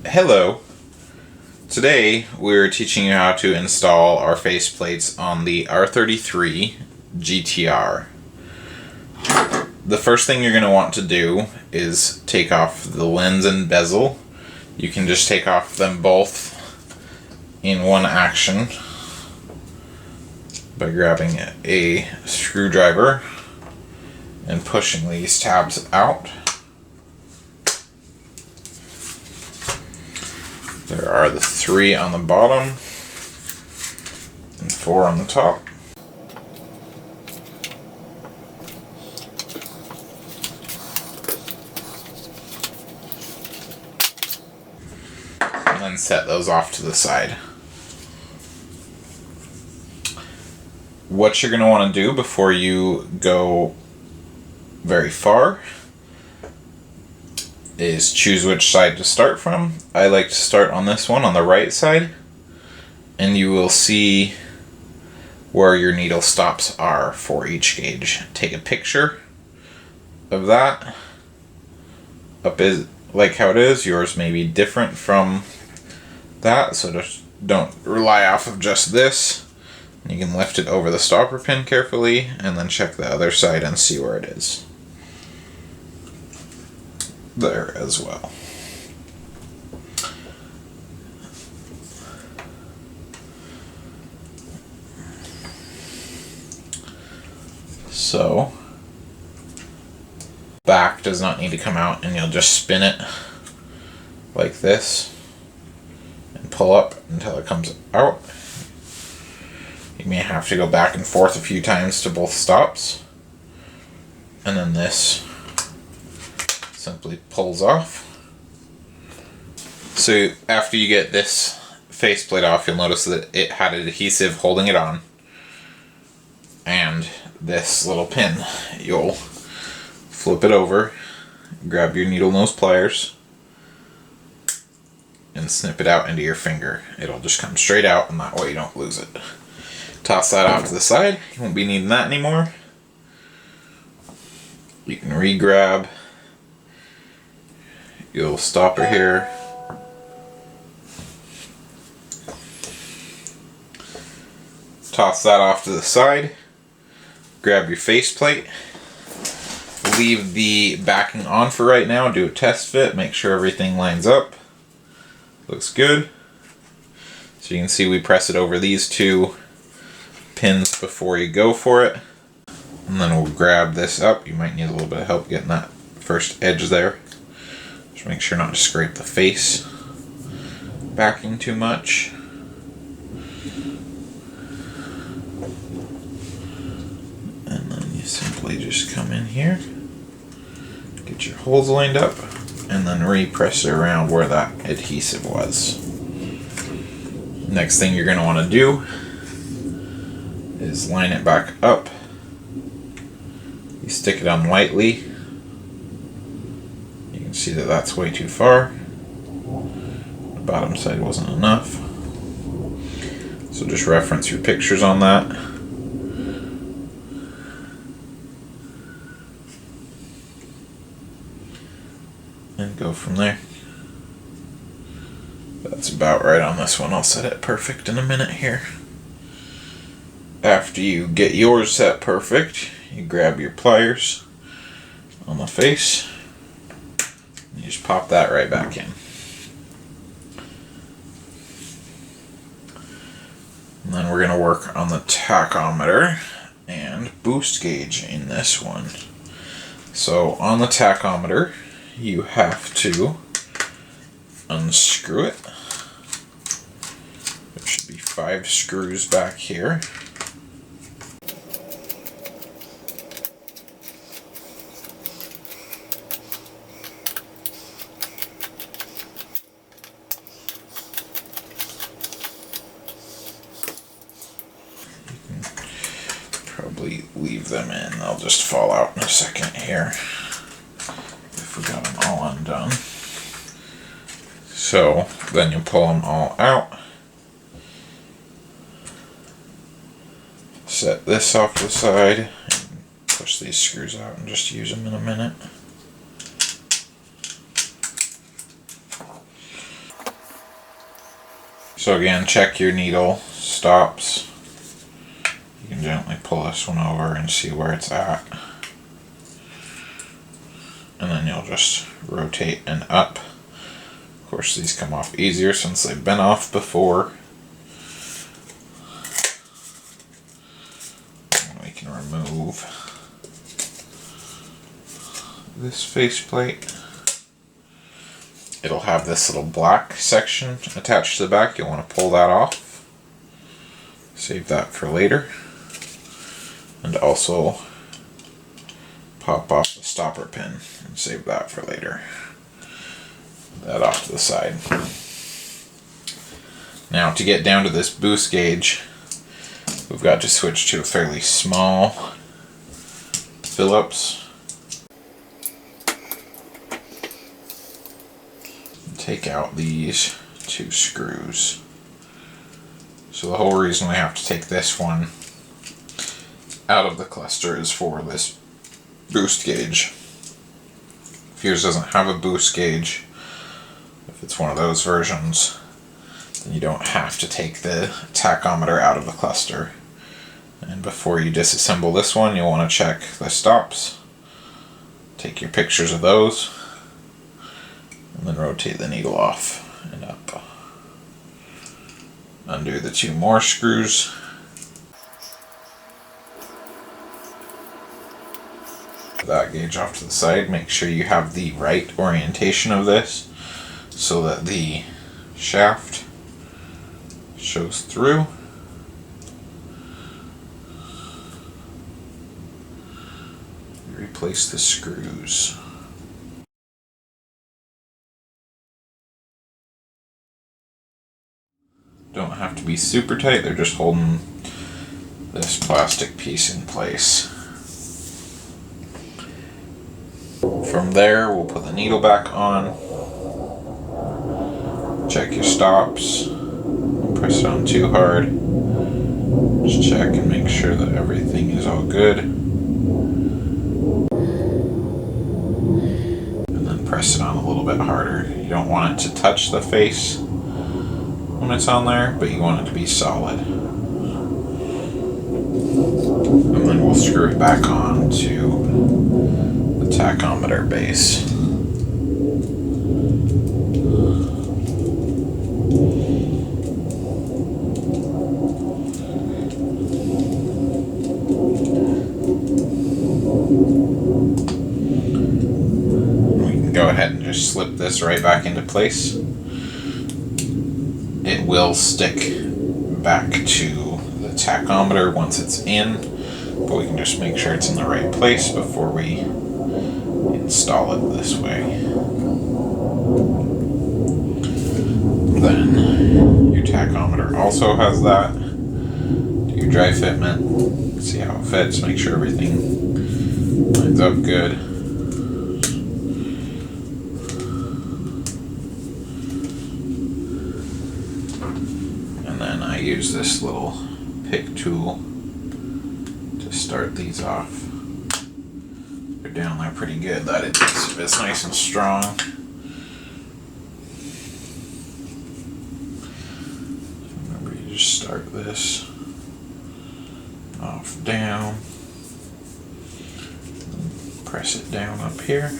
Hello. Today we're teaching you how to install our faceplates on the R33 GTR. The first thing you're going to want to do is take off the lens and bezel. You can just take off them both in one action by grabbing a screwdriver and pushing these tabs out. There are the 3 on the bottom and 4 on the top. And then set those off to the side. What you're going to want to do before you go very far is choose which side to start from. I like to start on this one on the right side, and you will see where your needle stops are for each gauge. Take a picture of that. Up is like how it is. Yours may be different from that, so just don't rely off of just this. You can lift it over the stopper pin carefully and then check the other side and see where it is. There as well. So, back does not need to come out, and you'll just spin it like this and pull up until it comes out. You may have to go back and forth a few times to both stops, and then this simply pulls off. So after you get this faceplate off, you'll notice that it had adhesive holding it on, and this little pin. You'll flip it over, grab your needle nose pliers, and snip it out into your finger. It'll just come straight out, and that way you don't lose it. Toss that off to the side. You won't be needing that anymore. You can re-grab your stopper here. Toss that off to the side. Grab your faceplate. Leave the backing on for right now. Do a test fit. Make sure everything lines up. Looks good. So you can see we press it over these 2 pins before you go for it. And then we'll grab this up. You might need a little bit of help getting that first edge there. Just make sure not to scrape the face backing too much. And then you simply just come in here, get your holes lined up, and then re-press it around where that adhesive was. Next thing you're going to want to do is line it back up. You stick it on lightly. You can see that that's way too far. The bottom side wasn't enough. So just reference your pictures on that. And go from there. That's about right on this one. I'll set it perfect in a minute here. After you get yours set perfect, you grab your pliers on the face, and you just pop that right back in. And then we're going to work on the tachometer and boost gauge in this one. So on the tachometer, you have to unscrew it. There should be 5 screws back here. Probably leave them in. They'll just fall out in a second here if we got them all undone. So then you pull them all out. Set this off to the side and push these screws out and just use them in a minute. So again, check your needle stops. You can gently pull this one over and see where it's at. And then you'll just rotate and up. Of course, these come off easier since they've been off before. And we can remove this faceplate. It'll have this little black section attached to the back. You'll want to pull that off. Save that for later. And also pop off the stopper pin and save that for later. That off to the side. Now to get down to this boost gauge, we've got to switch to a fairly small Phillips. Take out these 2 screws. So the whole reason we have to take this one out of the cluster is for this boost gauge. If yours doesn't have a boost gauge, if it's one of those versions, then you don't have to take the tachometer out of the cluster. And before you disassemble this one, you'll want to check the stops. Take your pictures of those. And then rotate the needle off and up. Undo the 2 more screws. That gauge off to the side. Make sure you have the right orientation of this so that the shaft shows through. Replace the screws. Don't have to be super tight, they're just holding this plastic piece in place. From there, we'll put the needle back on. Check your stops. Don't press it on too hard. Just check and make sure that everything is all good. And then press it on a little bit harder. You don't want it to touch the face when it's on there, but you want it to be solid. And then we'll screw it back on to the tachometer base. We can go ahead and just slip this right back into place. It will stick back to the tachometer once it's in, but we can just make sure it's in the right place before we install it this way. Then your tachometer also has that. Do your dry fitment, see how it fits, make sure everything lines up good. I use this little pick tool to start these off. They're down there pretty good. That it's nice and strong. Remember, you just start this off down, press it down up here.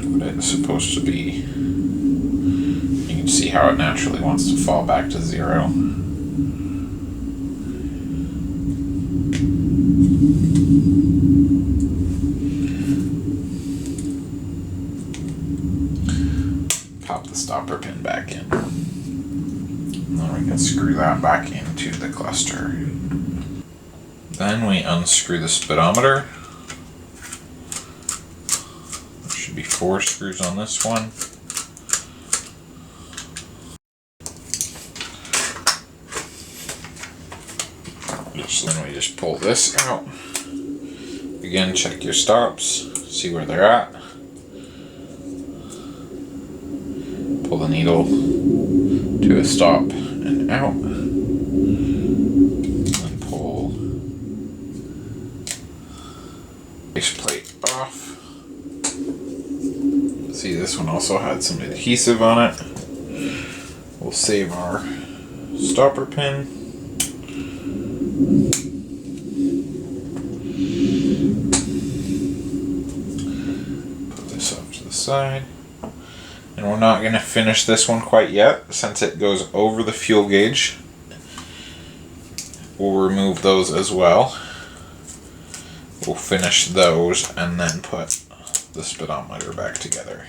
What it's supposed to be. You can see how it naturally wants to fall back to 0. Pop the stopper pin back in. And then we can screw that back into the cluster. Then we unscrew the speedometer. There should be 4 screws on this one. Then we just pull this out. Again, check your stops, see where they're at. Pull the needle to a stop and out. And pull base plate off. See, this one also had some adhesive on it. We'll save our stopper pin. Put this off to the side. And we're not going to finish this one quite yet, since it goes over the fuel gauge. We'll remove those as well. We'll finish those and then put the speedometer back together.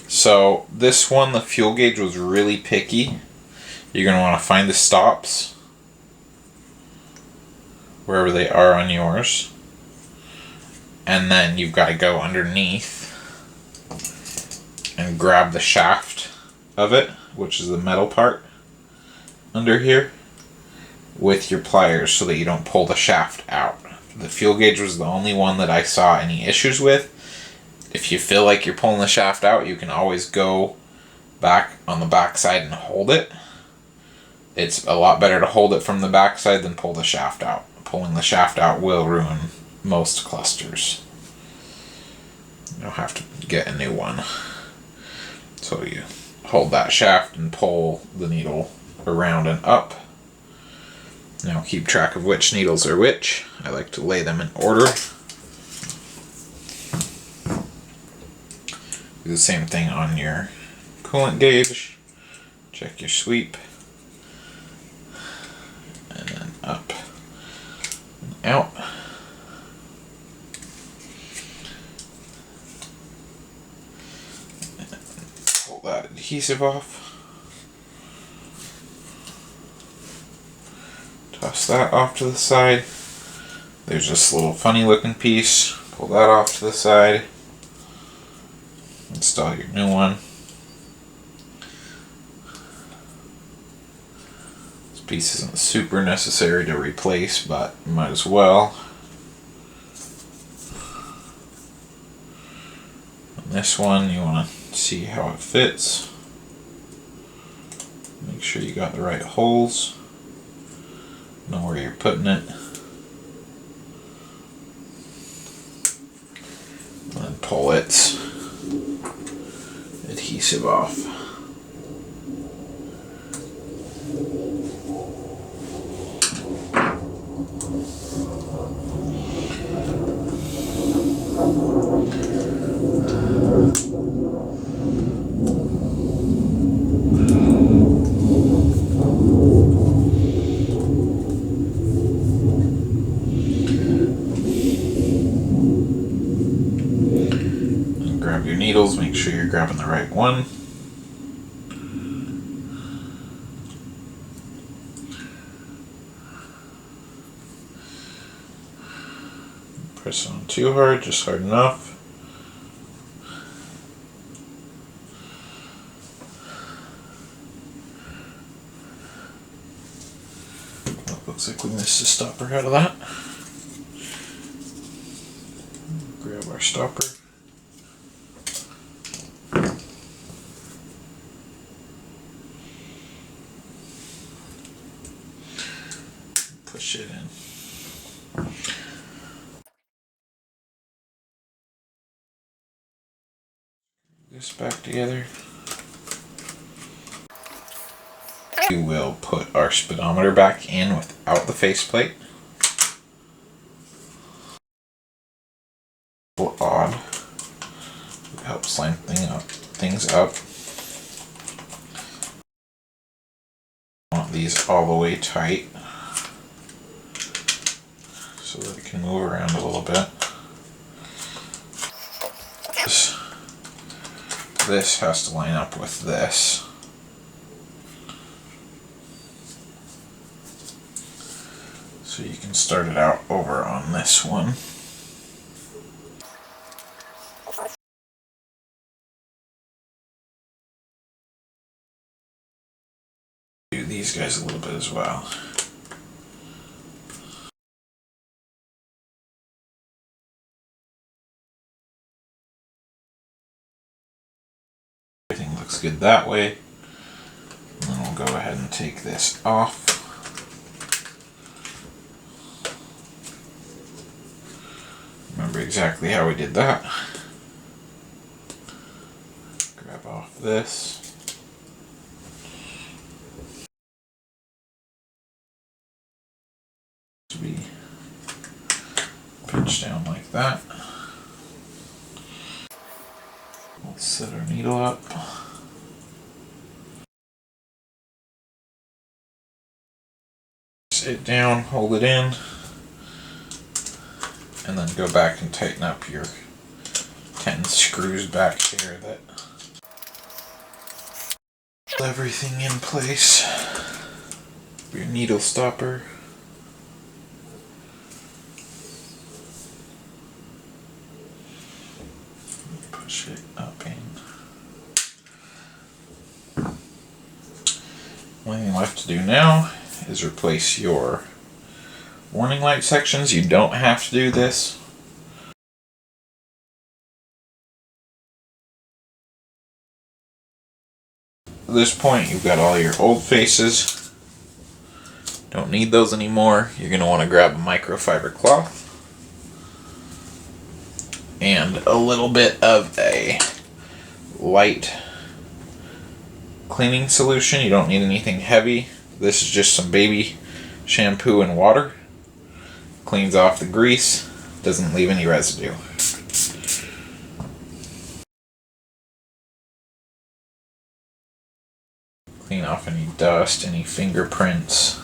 So this one, the fuel gauge was really picky. You're going to want to find the stops wherever they are on yours, and then you've got to go underneath and grab the shaft of it, which is the metal part under here, with your pliers so that you don't pull the shaft out. The fuel gauge was the only one that I saw any issues with. If you feel like you're pulling the shaft out, you can always go back on the back side and hold it. It's a lot better to hold it from the back side than pull the shaft out. Pulling the shaft out will ruin most clusters. You'll have to get a new one. So you hold that shaft and pull the needle around and up. Now keep track of which needles are which. I like to lay them in order. Do the same thing on your coolant gauge. Check your sweep. And then up and out. And pull that adhesive off. Toss that off to the side. There's this little funny looking piece. Pull that off to the side. Install your new one. This piece isn't super necessary to replace, but might as well. On this one, you want to see how it fits. Make sure you got the right holes. Know where you're putting it. And then pull its adhesive off. And grab your needles, make sure you're grabbing the right one. Press on too hard, just hard enough. Oh, looks like we missed a stopper out of that. Grab our stopper. Push it in. This back together. We will put our speedometer back in without the faceplate. A little odd. It helps line things up. Want these all the way tight so that it can move around a little bit. This has to line up with this. So you can start it out over on this one. Do these guys a little bit as well. good that way. And then we'll go ahead and take this off. Remember exactly how we did that. Grab off this. To be pinched down like that. We'll set our needle up. Sit down, hold it in, and then go back and tighten up your 10 screws back here that hold everything in place. Your needle stopper. Push it up in. Only thing left to do now is replace your warning light sections. You don't have to do this. At this point, you've got all your old faces. Don't need those anymore. You're going to want to grab a microfiber cloth and a little bit of a light cleaning solution. You don't need anything heavy. This is just some baby shampoo and water. Cleans off the grease, doesn't leave any residue. Clean off any dust, any fingerprints,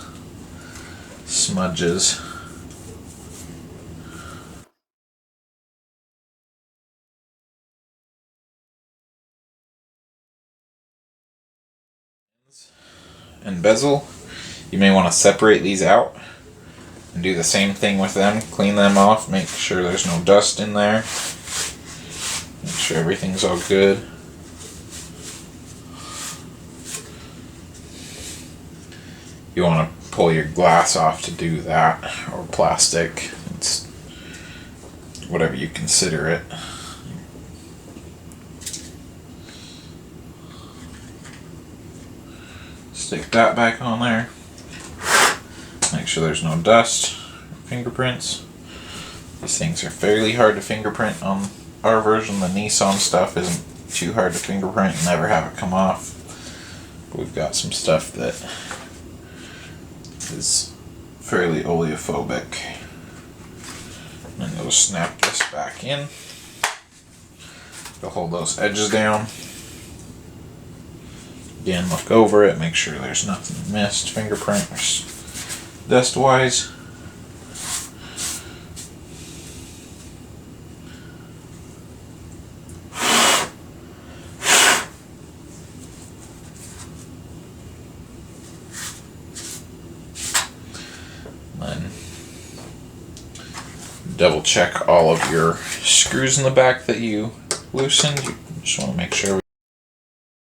smudges. And bezel, you may want to separate these out and do the same thing with them. Clean them off, make sure there's no dust in there, make sure everything's all good. You want to pull your glass off to do that, or plastic. It's whatever you consider it. Stick that back on there. Make sure there's no dust or fingerprints. These things are fairly hard to fingerprint on our version. The Nissan stuff isn't too hard to fingerprint and never have it come off. But we've got some stuff that is fairly oleophobic. And then you'll snap this back in. You'll hold those edges down. Again, look over it, make sure there's nothing missed, fingerprint or dust wise. Then double check all of your screws in the back that you loosened. You just want to make sure